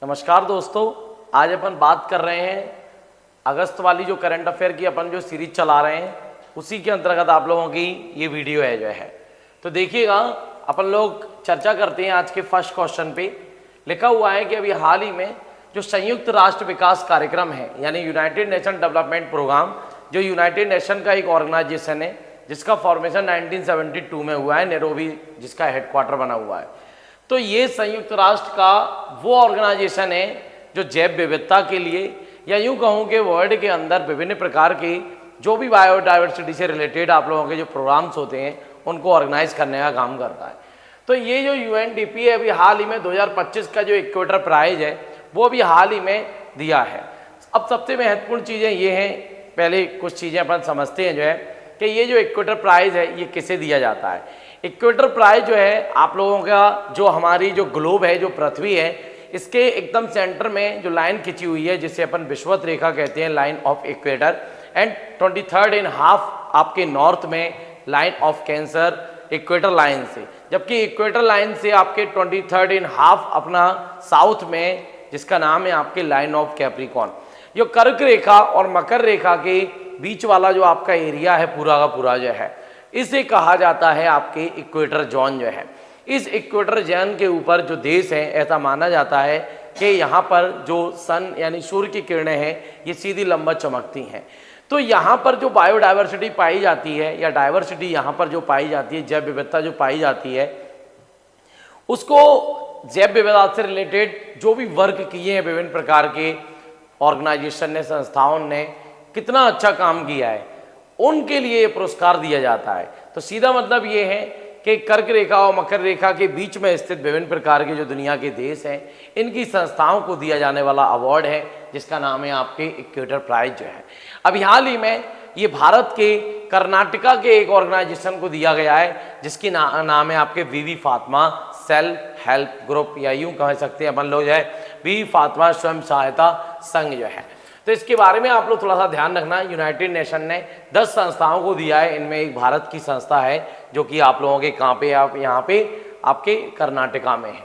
नमस्कार दोस्तों, आज अपन बात कर रहे हैं अगस्त वाली जो करंट अफेयर की अपन जो सीरीज चला रहे हैं उसी के अंतर्गत आप लोगों की ये वीडियो है जो है। तो देखिएगा, अपन लोग चर्चा करते हैं आज के फर्स्ट क्वेश्चन पे। लिखा हुआ है कि अभी हाल ही में जो संयुक्त राष्ट्र विकास कार्यक्रम है यानी यूनाइटेड नेशन डेवलपमेंट प्रोग्राम, जो यूनाइटेड नेशन का एक ऑर्गेनाइजेशन है जिसका फॉर्मेशन 1972 में हुआ है, नैरोबी जिसका हेडक्वार्टर बना हुआ है। तो ये संयुक्त राष्ट्र का वो ऑर्गेनाइजेशन है जो जैव विविधता के लिए या यूं कहूँ कि वर्ल्ड के अंदर विभिन्न प्रकार के जो भी बायोडाइवर्सिटी से रिलेटेड आप लोगों के जो प्रोग्राम्स होते हैं उनको ऑर्गेनाइज करने का काम करता है। तो ये जो यूएनडीपी है अभी हाल ही में 2025 का जो इक्वेटर प्राइज है वो अभी हाल ही में दिया है। अब सबसे महत्वपूर्ण चीज़ें ये हैं, पहले कुछ चीज़ें अपन समझते हैं जो है कि ये जो इक्वेटर प्राइज है ये किसे दिया जाता है। इक्वेटर प्राइज जो है आप लोगों का जो हमारी जो ग्लोब है, जो पृथ्वी है, इसके एकदम सेंटर में जो लाइन खिंची हुई है जिसे अपन विषुवत रेखा कहते हैं, line of equator, and 23rd in half आपके नॉर्थ में line of cancer equator line से, जबकि इक्वेटर लाइन से आपके 23rd इन हाफ अपना साउथ में जिसका नाम है आपके लाइन ऑफ कैप्रिकॉर्न। जो कर्क रेखा और मकर रेखा के बीच वाला जो आपका एरिया है पूरा का पूरा जो है, इसे कहा जाता है आपके इक्वेटर जोन जो है। इस इक्वेटर जोन के ऊपर जो देश है, ऐसा माना जाता है कि यहाँ पर जो सन यानी सूर्य की किरणें हैं ये सीधी लंबा चमकती हैं। तो यहाँ पर जो बायोडाइवर्सिटी पाई जाती है या डाइवर्सिटी यहाँ पर जो पाई जाती है, जैव विविधता जो पाई जाती है, उसको जैव विविधता से रिलेटेड जो भी वर्क किए हैं विभिन्न प्रकार के ऑर्गेनाइजेशन ने, संस्थाओं ने कितना अच्छा काम किया है, उनके लिए ये पुरस्कार दिया जाता है। तो सीधा मतलब ये है कि कर्क रेखा और मकर रेखा के बीच में स्थित विभिन्न प्रकार के जो दुनिया के देश हैं, इनकी संस्थाओं को दिया जाने वाला अवार्ड है जिसका नाम है आपके इक्वेटर प्राइज जो है। अभी हाल ही में ये भारत के कर्नाटका के एक ऑर्गेनाइजेशन को दिया गया है जिसकी नाम है आपके वीवी फातिमा सेल्फ हेल्प ग्रुप, या यूं कह सकते हैं अपन लोग जो है वीवी फातिमा स्वयं सहायता संघ जो है। तो इसके बारे में आप लोग थोड़ा सा ध्यान रखना। यूनाइटेड नेशन ने 10 संस्थाओं को दिया है, इनमें एक भारत की संस्था है जो कि आप लोगों के कहाँ पे, आप यहाँ पे आपके कर्नाटका में है।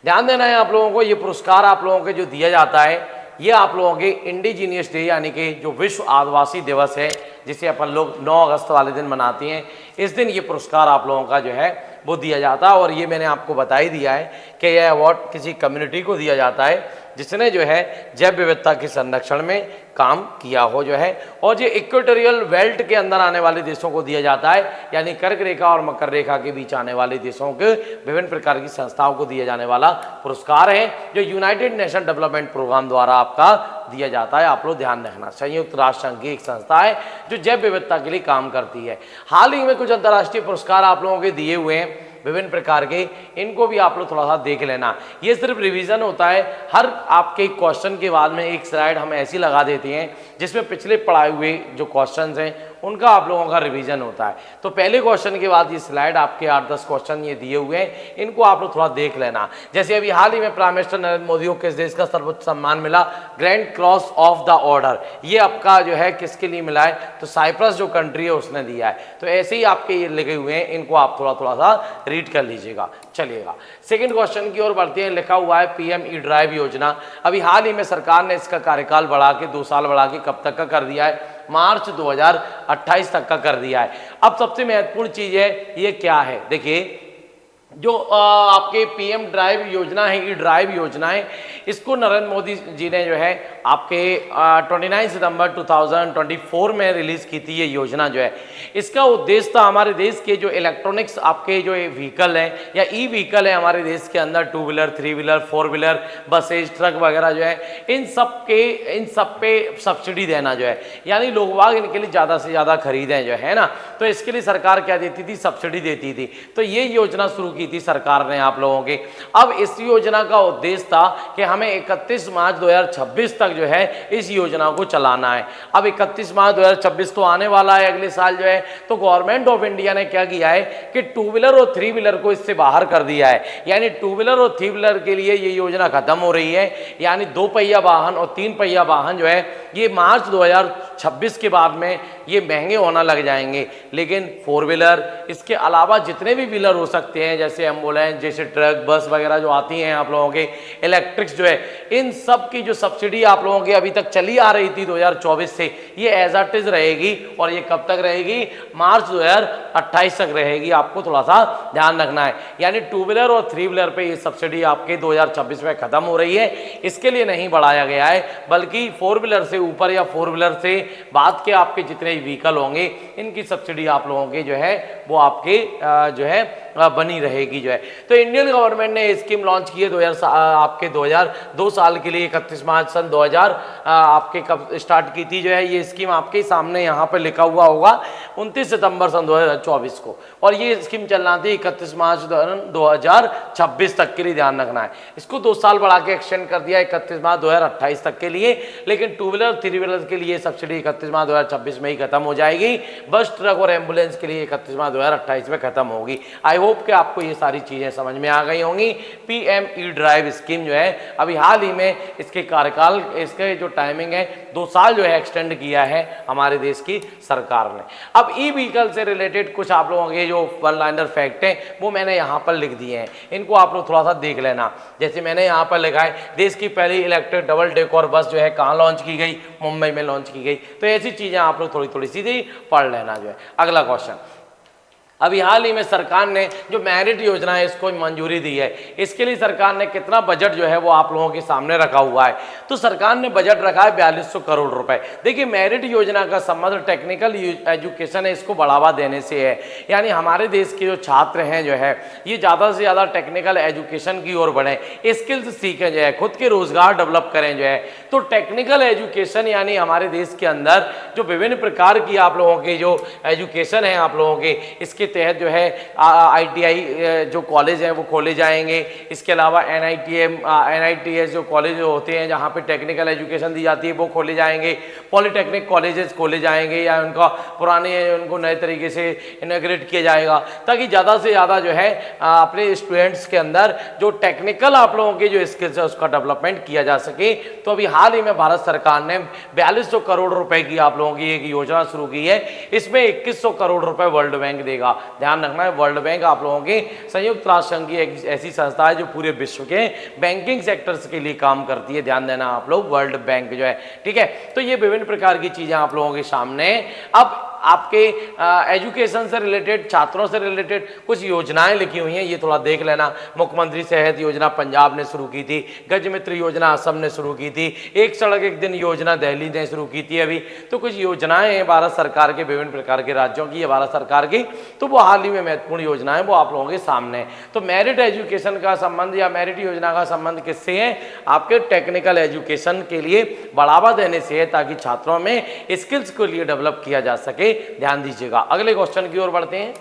ध्यान देना है आप लोगों को, ये पुरस्कार आप लोगों के जो दिया जाता है ये आप लोगों के इंडिजीनियस डे यानी कि जो विश्व आदिवासी दिवस है जिसे अपन लोग 9 अगस्त वाले दिन मनाते हैं, इस दिन ये पुरस्कार आप लोगों का जो है वो दिया जाता है। और ये मैंने आपको बता ही दिया है कि यह अवार्ड किसी कम्युनिटी को दिया जाता है जिसने जो है जैव विविधता के संरक्षण में काम किया हो जो है। और ये इक्वेटोरियल बेल्ट के अंदर आने वाले देशों को दिया जाता है, यानी कर्क रेखा और मकर रेखा के बीच आने वाले देशों के विभिन्न प्रकार की संस्थाओं को दिया जाने वाला पुरस्कार है जो यूनाइटेड नेशन डेवलपमेंट प्रोग्राम द्वारा आपका दिया जाता है। आप लोग ध्यान रखना, संयुक्त राष्ट्र संघ की एक संस्था है जो जैव विविधता के लिए काम करती है। हाल ही में कुछ अंतर्राष्ट्रीय पुरस्कार आप लोगों के दिए हुए हैं विभिन्न प्रकार के, इनको भी आप लोग थोड़ा सा देख लेना। ये सिर्फ रिवीजन होता है, हर आपके क्वेश्चन के बाद में एक स्लाइड हम ऐसी लगा देते हैं जिसमें पिछले पढ़ाए हुए जो क्वेश्चंस हैं उनका आप लोगों का रिवीजन होता है। तो पहले क्वेश्चन के बाद ये स्लाइड आपके 8-10 क्वेश्चन ये दिए हुए हैं, इनको आप लोग थोड़ा देख लेना। जैसे अभी हाल ही में प्राइम मिनिस्टर नरेंद्र मोदी को किस देश का सर्वोच्च सम्मान मिला, grand cross of the order, ये आपका जो है किसके लिए मिला है, तो साइप्रस जो कंट्री है उसने दिया है। तो ऐसे ही आपके ये लिखे हुए हैं, इनको आप थोड़ा थोड़ा सा रीड कर लीजिएगा। चलिएगा सेकंड क्वेश्चन की ओर बढ़ते हैं। लिखा हुआ है पीएम ई ड्राइव योजना, अभी हाल ही में सरकार ने इसका कार्यकाल बढ़ा के 2 साल बढ़ा के कब तक का कर दिया है, मार्च 2028 तक का कर दिया है। अब सबसे महत्वपूर्ण चीज है ये क्या है, देखिए जो आपके पीएम ड्राइव योजना है, ई ड्राइव योजना है, इसको नरेंद्र मोदी जी ने जो है आपके 29 सितंबर 2024 में रिलीज की थी। ये योजना जो है इसका उद्देश्य था हमारे देश के जो इलेक्ट्रॉनिक्स आपके जो व्हीकल हैं या ई व्हीकल है हमारे देश के अंदर, 2 wheeler 3 wheeler 4 wheeler buses truck वगैरह जो है, इन सब पे सब्सिडी देना जो है, यानी लोग बाग इनके लिए ज़्यादा से ज़्यादा खरीदें जो है ना, तो इसके लिए सरकार क्या देती थी, सब्सिडी देती थी। तो ये योजना शुरू की थी सरकार ने आप लोगों के। अब इस योजना का उद्देश्य था कि हमें 31 मार्च 2026 तक जो है इस योजना को चलाना है। अब 31 मार्च 2026 तो आने वाला है अगले साल जो है, तो गवर्नमेंट ऑफ इंडिया ने क्या किया है कि 2 व्हीलर और 3 व्हीलर को इससे बाहर कर दिया है, यानी 2 व्हीलर और 3 व्हीलर के लिए ये योजना खत्म हो रही है, यानी 2 पहिया वाहन और 3 पहिया वाहन जो है ये मार्च 2026 के बाद में ये महंगे होना लग जाएंगे। लेकिन 4 व्हीलर, इसके अलावा जितने भी व्हीलर हो सकते हैं, जैसे एम्बुलेंस, जैसे ट्रक, बस वगैरह जो आती हैं आप लोगों के, इलेक्ट्रिक्स जो है, इन सब की जो सब्सिडी आप लोगों की अभी तक चली आ रही थी 2024 से, ये एज इट इज रहेगी। और ये कब तक रहेगी? मार्च 2028 तक रहेगी। आपको थोड़ा सा ध्यान रखना है। यानी 2 व्हीलर और 3 व्हीलर पे ये सब्सिडी आपके 2026 में खत्म हो रही है। इसके लिए नहीं बढ़ाया गया है, बल्कि 4 व्हीलर से ऊपर या 4 व्हीलर से बाद के आपके जितने व्हीकल होंगे, इनकी सब्सिडी आप लोगों के जो है वो आपके जो है बनी रहेगी जो है। तो इंडियन गवर्नमेंट ने स्कीम लॉन्च की है आपके 2002 साल के लिए 31 मार्च सन 2000 आपके कब स्टार्ट की थी जो है ये स्कीम, आपके सामने यहाँ पर लिखा हुआ होगा 29 सितंबर सन 2024 को। और ये स्कीम चलना थी 31 मार्च 2026 तक के लिए, ध्यान रखना है। इसको 2 साल बढ़ा के एक्सटेंड कर दिया 31 मार्च 2028 तक के लिए। लेकिन 2 व्हीलर 3 व्हीलर के लिए सब्सिडी 31 मार्च 2026 में ही खत्म हो जाएगी। बस, ट्रक और एम्बुलेंस के लिए 31 मार्च 2028 में खत्म होगी। आई होप कि आपको ये सारी चीजें समझ में आ गई होंगी। पीएम ई ड्राइव स्कीम जो है अभी हाल ही में इसके कार्यकाल, इसके जो टाइमिंग है 2 साल जो है एक्सटेंड किया है हमारे देश की सरकार ने। अब ई व्हीकल से रिलेटेड कुछ आप लोगों के जो वन लाइनर फैक्ट हैं वो मैंने यहाँ पर लिख दिए हैं, इनको आप लोग थोड़ा सा देख लेना। जैसे मैंने यहाँ पर लिखा है, देश की पहली इलेक्ट्रिक डबल डेकर बस जो है कहाँ लॉन्च की गई? मुंबई में लॉन्च की गई। तो ऐसी चीजें आप लोग थोड़ी थोड़ी सीधी पढ़ लेना जो है। अगला क्वेश्चन, अभी हाल ही में सरकार ने जो मेरिट योजना है इसको मंजूरी दी है। इसके लिए सरकार ने कितना बजट जो है वो आप लोगों के सामने रखा हुआ है। तो सरकार ने बजट रखा है 4200 करोड़ रुपए। देखिए, मेरिट योजना का संबंध टेक्निकल एजुकेशन है, इसको बढ़ावा देने से है। यानी हमारे देश के जो छात्र हैं जो है ये ज़्यादा से ज़्यादा टेक्निकल एजुकेशन की ओर बढ़ें, स्किल्स सीखें जो है, खुद के रोजगार डेवलप करें जो है। तो टेक्निकल एजुकेशन यानी हमारे देश के अंदर जो विभिन्न प्रकार की आप लोगों के जो एजुकेशन है आप लोगों के, इसके तहत जो है ITI जो कॉलेज हैं वो खोले जाएंगे। इसके अलावा NITS जो कॉलेज होते हैं जहाँ पे टेक्निकल एजुकेशन दी जाती है वो खोले जाएंगे। पॉलिटेक्निक कॉलेजेस खोले जाएंगे या उनका पुराने उनको नए तरीके से इनॉग्रेट किया जाएगा, ताकि ज़्यादा से ज़्यादा जो है अपने स्टूडेंट्स के अंदर जो टेक्निकल आप लोगों की जो स्किल्स है उसका डेवलपमेंट किया जा सके। तो अभी हाल ही में भारत सरकार ने 4200 करोड़ रुपए की आप लोगों की एक योजना शुरू की है। इसमें 2100 करोड़ रुपए वर्ल्ड बैंक देगा। ध्यान रखना है, वर्ल्ड बैंक आप लोगों के संयुक्त राष्ट्र संघ की एक ऐसी संस्था है जो पूरे विश्व के बैंकिंग सेक्टर्स के लिए काम करती है। ध्यान देना आप लोग, वर्ल्ड बैंक जो है, ठीक है। तो ये विभिन्न प्रकार की चीजें आप लोगों के सामने। अब आपके एजुकेशन से रिलेटेड, छात्रों से रिलेटेड कुछ योजनाएं लिखी हुई हैं, ये थोड़ा देख लेना। मुख्यमंत्री सेहत योजना पंजाब ने शुरू की थी, गज मित्र योजना असम ने शुरू की थी, एक सड़क एक दिन योजना दिल्ली ने शुरू की थी अभी। तो कुछ योजनाएं हैं भारत सरकार के, विभिन्न प्रकार के राज्यों की, भारत सरकार की, तो वो हाल ही में महत्वपूर्ण योजनाएं वो आप लोगों के सामने है। तो मेरिट एजुकेशन का संबंध या मेरिट योजना का संबंध किससे है? आपके टेक्निकल एजुकेशन के लिए बढ़ावा देने से है, ताकि छात्रों में स्किल्स को लिए डेवलप किया जा सके। ध्यान दीजिएगा। अगले क्वेश्चन की ओर बढ़ते हैं।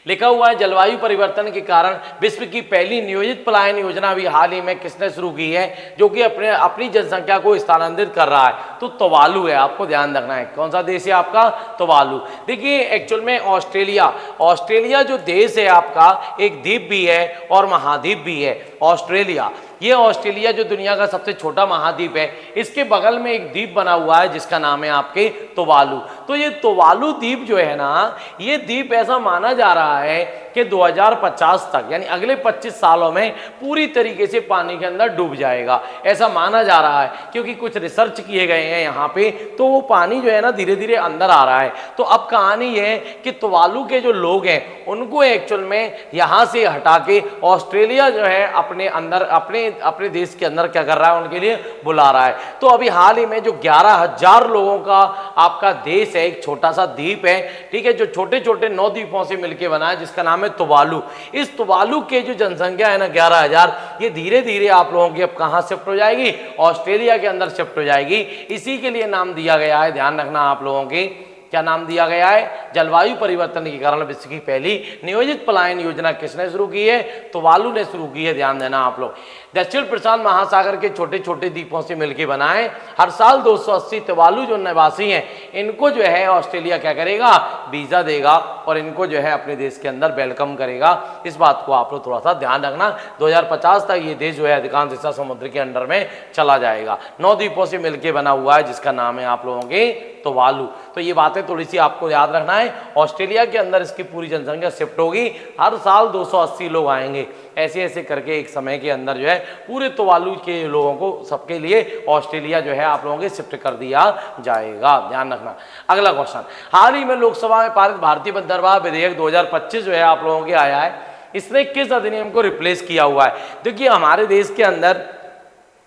लिखा हुआ है, जलवायु परिवर्तन के कारण विश्व की पहली नियोजित पलायन योजना भी हाल ही में किसने शुरू की है, जो कि अपनी जनसंख्या को स्थानांतरित कर रहा है? तो तुवालू है। आपको ध्यान रखना है, कौन सा देश है आपका? तुवालू। देखिए, एक्चुअल में ऑस्ट्रेलिया जो देश है आपका, एक द्वीप भी है और महाद्वीप भी है ऑस्ट्रेलिया। ये ऑस्ट्रेलिया जो दुनिया का सबसे छोटा महाद्वीप है, इसके बगल में एक द्वीप बना हुआ है जिसका नाम है आपके तुवालू। तो ये तुवालू द्वीप जो है ना, ये द्वीप ऐसा माना जा रहा है कि 2050 तक यानी अगले 25 सालों में पूरी तरीके से पानी के अंदर डूब जाएगा, ऐसा माना जा रहा है। क्योंकि कुछ रिसर्च किए गए हैं यहाँ पे, तो वो पानी जो है ना धीरे धीरे अंदर आ रहा है। तो अब कहानी ये है कि तुवालू के जो लोग हैं उनको एक्चुअल में यहाँ से हटा के ऑस्ट्रेलिया जो है अपने अंदर अपने देश के अंदर क्या कर रहा है, उनके लिए बुला रहा है। तो अभी हाल ही में जो 11,000 लोगों का आपका देश है, एक छोटा सा द्वीप है, ठीक है, जो छोटे छोटे 9 द्वीपों से मिलकर बना है, जिसका नाम है तुवालू। इस तुवालू के जो जनसंख्या है ना 11,000, ये धीरे धीरे आप लोगों की अब कहां शिफ्ट हो जाएगी? ऑस्ट्रेलिया के अंदर शिफ्ट हो जाएगी। इसी के लिए नाम दिया गया है, ध्यान रखना आप लोगों के, क्या नाम दिया गया है, जलवायु परिवर्तन के कारण विश्व की पहली नियोजित पलायन योजना किसने शुरू की है, तुवालू ने शुरू की है। ध्यान देना आप लोग। दक्षिण प्रशांत महासागर के छोटे छोटे द्वीपों से मिलकर बनाए। हर साल 280 तुवालू जो निवासी हैं इनको जो है ऑस्ट्रेलिया क्या करेगा, वीजा देगा और इनको जो है अपने देश के अंदर वेलकम करेगा। इस बात को आप लोग थोड़ा सा ध्यान रखना। 2050 तक ये देश जो है अधिकांश हिस्सा समुद्र के अंडर में चला जाएगा। 9 द्वीपों से मिलकर बना हुआ है जिसका नाम है आप लोगों के तुवालू। तो ये बातें थोड़ी सी आपको याद रखना है। ऑस्ट्रेलिया के अंदर इसकी पूरी जनसंख्या शिफ्ट होगी। हर साल 280 लोग आएंगे। ऐसे ऐसे करके एक समय के अंदर जो है पूरे तुवालू के लोगों को सबके लिए ऑस्ट्रेलिया जो है आप लोगों के शिफ्ट कर दिया जाएगा। ध्यान रखना। अगला क्वेश्चन, हाल ही में लोकसभा में पारित भारतीय बंदरगाह विधेयक 2025 जो है आप लोगों के आया है, इसने किस अधिनियम को रिप्लेस किया हुआ है? देखिए हमारे देश के अंदर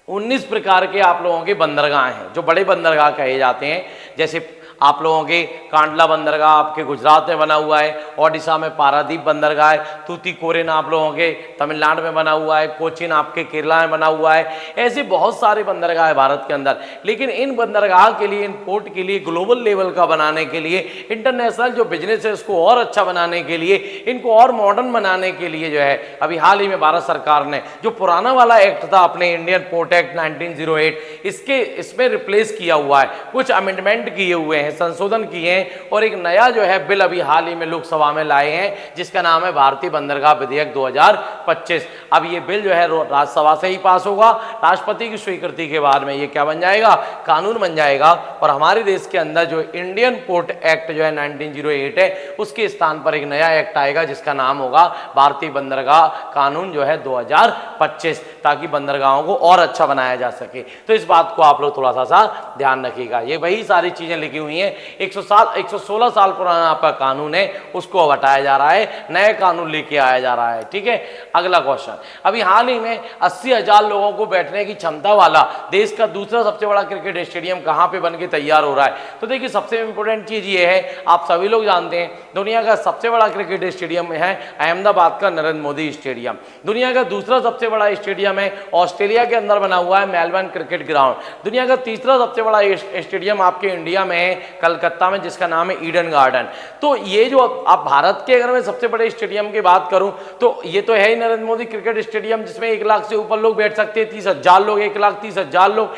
19 प्रकार के आप लोगों के बंदरगाह हैं जो बड़े बंदरगाह कहे जाते हैं। जैसे आप लोगों के कांडला बंदरगाह आपके गुजरात में बना हुआ है, ओडिशा में पारादीप बंदरगाह है, तूतीकोरिन आप लोगों के तमिलनाडु में बना हुआ है, कोचीन आपके केरला में बना हुआ है। ऐसे बहुत सारे बंदरगाह है भारत के अंदर। लेकिन इन बंदरगाह के लिए, इन पोर्ट के लिए ग्लोबल लेवल का बनाने के लिए, इंटरनेशनल जो बिजनेस है उसको और अच्छा बनाने के लिए, इनको और मॉडर्न बनाने के लिए जो है अभी हाल ही में भारत सरकार ने जो पुराना वाला एक्ट था अपने इंडियन पोर्ट एक्ट 1908 इसमें रिप्लेस किया हुआ है। कुछ अमेंडमेंट किए हुए हैं, संशोधन किए हैं और एक नया जो है बिल अभी हाल ही में लोकसभा में लाए हैं जिसका नाम है भारतीय बंदरगाह विधेयक 2025। अब ये बिल जो है राज्यसभा से ही पास होगा। राष्ट्रपति की स्वीकृति के बाद में ये क्या बन जाएगा, कानून बन जाएगा। और हमारे देश के अंदर जो इंडियन पोर्ट एक्ट जो है 1908 है उसके स्थान पर एक नया एक्ट आएगा जिसका नाम होगा भारतीय बंदरगाह कानून जो है 2025, ताकि बंदरगाहों को और अच्छा बनाया जा सके। तो इस बात को आप लोग थोड़ा सा ध्यान रखिएगा। ये वही सारी चीजें लिखी हुई हैं। 116 साल पुराना आपका कानून है उसको अब हटाया जा रहा है, नए कानून लेके आया जा रहा है। ठीक है। अगला क्वेश्चन, अभी हाल ही में 80,000 लोगों को बैठने की क्षमता वाला देश का दूसरा सबसे बड़ा क्रिकेट स्टेडियम कहां पे बनके तैयार हो रहा है? तो देखिए सबसे इंपॉर्टेंट चीज ये है, आप सभी लोग जानते हैं दुनिया का सबसे बड़ा क्रिकेट स्टेडियम है अहमदाबाद का नरेंद्र मोदी स्टेडियम। दुनिया का दूसरा सबसे बड़ा स्टेडियम है ऑस्ट्रेलिया के अंदर बना हुआ है मेलबर्न क्रिकेट ग्राउंड। दुनिया का तीसरा सबसे बड़ा स्टेडियम आपके इंडिया में है कलकत्ता में जिसका नाम है ईडन गार्डन। तो ये जो आप भारत के अगर मैं सबसे बड़े स्टेडियम की बात करूं तो ये तो है ही नरेंद्र मोदी क्रिकेट स्टेडियम जिसमें 1 लाख से ऊपर लोग बैठ सकते हैं, 30,000 लोग, 1,30,000 लोग।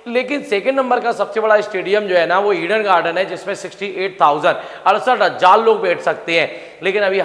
लेकिन सेकंड नंबर का सबसे बड़ा स्टेडियम जो है ना वो ईडन गार्डन है जिसमें 68,000 लोग बैठ सकते हैं। लेकिन अभी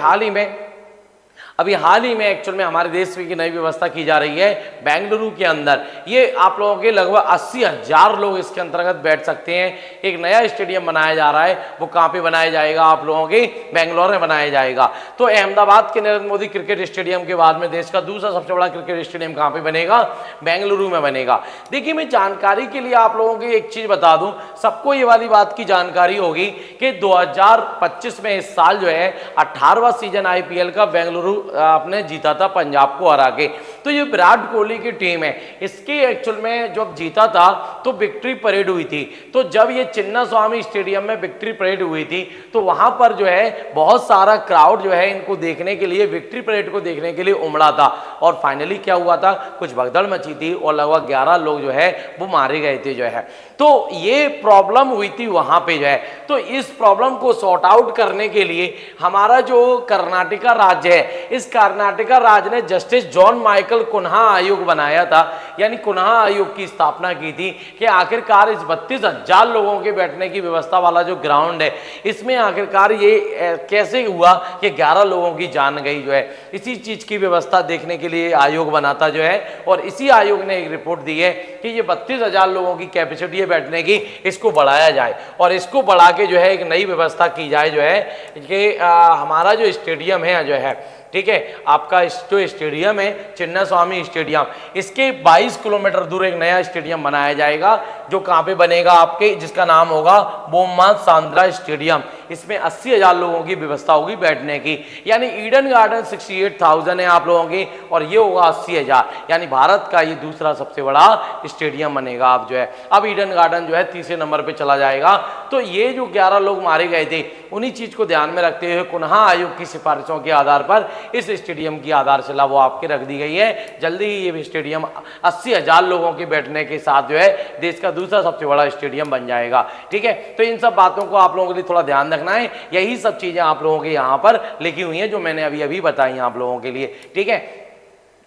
हाल ही में एक्चुअल में हमारे देश में की नई व्यवस्था की जा रही है बेंगलुरु के अंदर। ये आप लोगों के लगभग 80,000 लोग इसके अंतर्गत बैठ सकते हैं। एक नया स्टेडियम बनाया जा रहा है, वो कहाँ पे बनाया जाएगा? आप लोगों के बेंगलोर में बनाया जाएगा। तो अहमदाबाद के नरेंद्र मोदी क्रिकेट स्टेडियम के बाद में देश का दूसरा सबसे बड़ा क्रिकेट स्टेडियम कहाँ पे बनेगा? बेंगलुरु में बनेगा। देखिए मैं जानकारी के लिए आप लोगों की एक चीज बता दूं, सबको ये वाली बात की जानकारी होगी कि 2025 में इस साल जो है 18वां सीजन IPL का बेंगलुरु आपने जीता था पंजाब को हरा के। तो ये विराट कोहली की टीम है, इसकी एक्चुअल में जब जीता था तो विक्ट्री परेड हुई थी। तो जब ये चिन्ना स्वामी स्टेडियम में विक्ट्री परेड हुई थी तो वहां पर जो है बहुत सारा क्राउड जो है इनको देखने के लिए, विक्ट्री परेड को देखने के लिए उमड़ा था। और फाइनली क्या हुआ था, कुछ भगदड़ मची थी और लगभग 11 लोग जो है वो मारे गए थे जो है। तो ये प्रॉब्लम हुई थी वहां पे जो है। तो इस प्रॉब्लम को सॉर्ट आउट करने के लिए हमारा जो कर्नाटका राज्य है, इस कर्नाटका राज्य ने जस्टिस जॉन माइकल कुन्हा आयोग बनाया था, यानी कुन्हा आयोग की स्थापना की थी कि आखिरकार इस 32,000 लोगों के बैठने की व्यवस्था वाला जो ग्राउंड है इसमें आखिरकार ये कैसे हुआ कि 11 लोगों की जान गई जो है। इसी चीज की व्यवस्था देखने के लिए आयोग बनाता जो है और इसी आयोग ने एक रिपोर्ट दी है कि ये 32,000 लोगों की कैपेसिटी है बैठने की, इसको बढ़ाया जाए और इसको बढ़ा के जो है एक नई व्यवस्था की जाए जो है कि हमारा जो स्टेडियम है जो है, ठीक है, आपका जो स्टेडियम है चिन्ना स्वामी स्टेडियम, इसके 22 किलोमीटर दूर एक नया स्टेडियम बनाया जाएगा जो कहाँ पे बनेगा आपके, जिसका नाम होगा बोम्मा सांद्रा स्टेडियम। इसमें 80,000 लोगों की व्यवस्था होगी बैठने की। यानी ईडन गार्डन 68,000 है आप लोगों की और ये होगा 80,000, यानी भारत का ये दूसरा सबसे बड़ा स्टेडियम बनेगा। अब जो है अब ईडन गार्डन जो है तीसरे नंबर पे चला जाएगा। तो ये जो 11 लोग मारे गए थे उन्हीं चीज को ध्यान में रखते हुए पुनः आयोग की सिफारिशों के आधार पर इस स्टेडियम की आधारशिला वो आपके रख दी गई है। जल्दी ही ये स्टेडियम 80,000 लोगों के बैठने के साथ जो है देश का दूसरा सबसे बड़ा स्टेडियम बन जाएगा। ठीक है, तो इन सब बातों को आप लोगों के लिए थोड़ा ध्यान रखना है। यही सब चीजें आप लोगों के यहाँ पर लिखी हुई हैं जो मैंने अभी अभी बताई आप लोगों के लिए। ठीक है,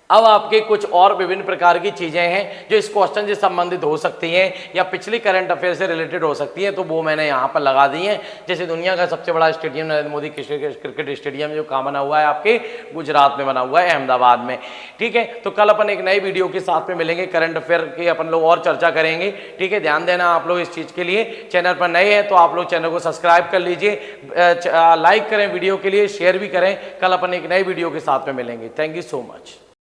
अब आपके कुछ और विभिन्न प्रकार की चीजें हैं जो इस क्वेश्चन से संबंधित हो सकती हैं या पिछली करंट अफेयर से रिलेटेड हो सकती हैं, तो वो मैंने यहाँ पर लगा दी हैं। जैसे दुनिया का सबसे बड़ा stadium Narendra Modi cricket stadium जो कहाँ बना हुआ है, आपके गुजरात में बना हुआ है, अहमदाबाद में। ठीक है, तो कल अपन एक नई वीडियो के साथ में मिलेंगे, करंट अफेयर की अपन लोग और चर्चा करेंगे। ठीक है, ध्यान देना आप लोग इस चीज के लिए। चैनल पर नए हैं तो आप लोग चैनल को सब्सक्राइब कर लीजिए, लाइक करें वीडियो के लिए, शेयर भी करें। कल अपन एक नई वीडियो के साथ में मिलेंगे। Thank you so much.